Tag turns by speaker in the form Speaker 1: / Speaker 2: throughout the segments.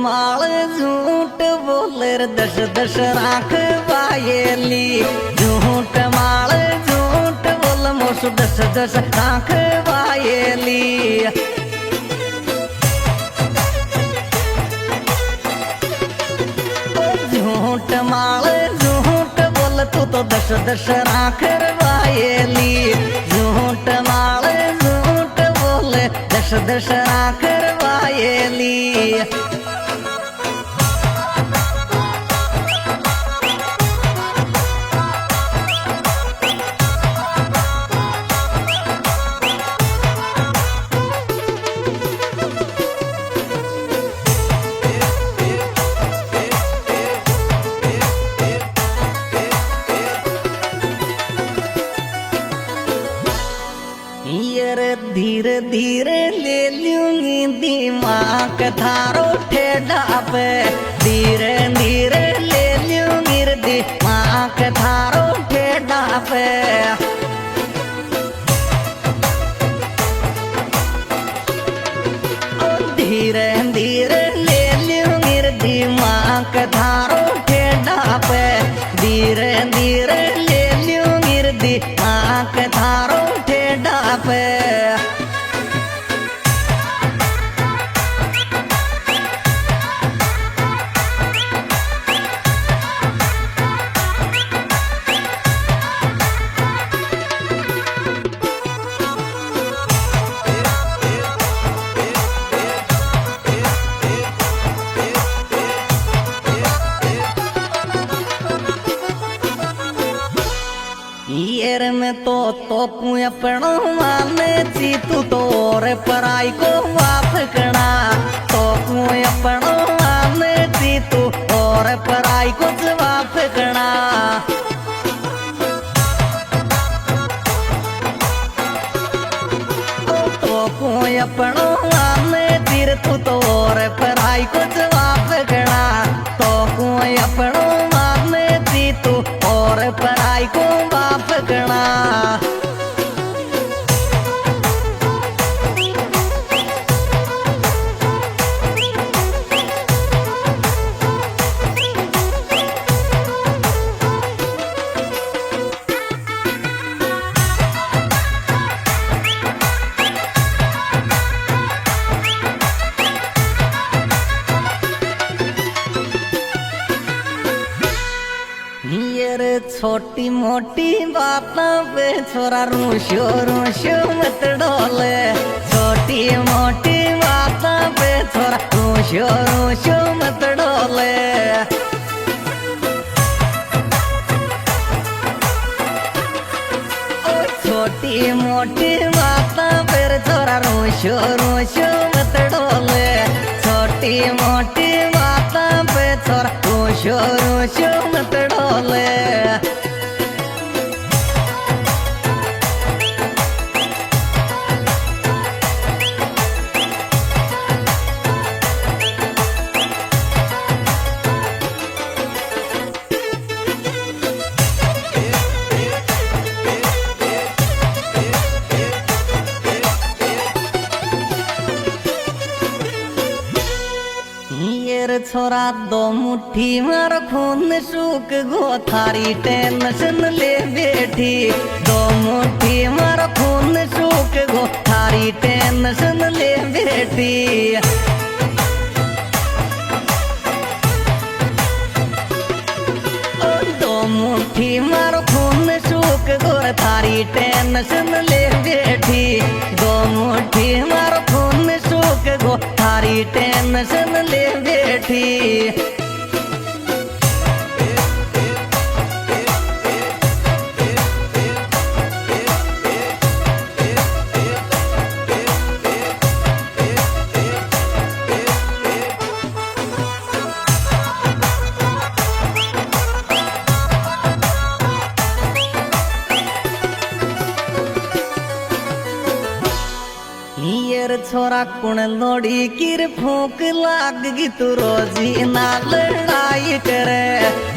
Speaker 1: माल झूठ बोले दस दस राख वायली झूठ माल झूठ बोल मोस दस दस राख वायली झूठ माल झूठ बोल तू तो दस दस राख वायली झूठ माल झूठ बोले दस दस राख वायली धीरे धीरे ले लूंगी दिमाग थारो ठेडा पे धीरे धीरे ले लूंगी दिमाग थारो ठेडा पे धीरे धीरे ले लूंगी दिमाग थारो ठेडा पे धीरे धीरे ले लूंगी दिमाग थारो ठेडा पे येर में तो तू अपनो माने ची तू तोर पराई को वाप कना तो तू अपनो माने ची तू और पराई को वाप कना तो तू अपनो माने तीर तू तोर पराई को वाप कना तो तू अपनो माने ची तू और पराई को वाप कना छोटी मोटी बातों पे छोरा रूशो रूशो मत डोले छोटी मोटी बातों पे छोरा रूशो रूशो मत डोले छोटी मोटी बातों पे छोरा रूशो रूशो मत डोले छोटी मोटी बातों पे छोरा रूशो रूशो मत डोले छोरा दो मुट्ठी मार खून सूख गो थारी टेंशन ले बैठी दो मुट्ठी मार खून सूख गो थारी टेंशन ले बैठी दो मुट्ठी मार खून सूख गो थारी टेंशन ले बैठी दो मुट्ठी मार खून सूख गो थारी टेंशन ले बैठी छोरा कुण लोड़ी किर फूक लागगी तू रोजी ना लड़ाई करे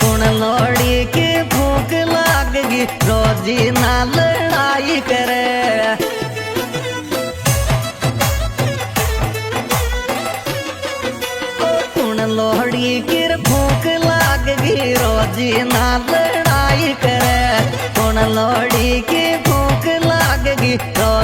Speaker 1: कुण लोड़ी की फूक लागगी रोजी ना लड़ाई करे कुण लोड़ी की भूख लाग गई रोजी ना लड़ाई करे कौन लोड़ी की भूख लाग गई।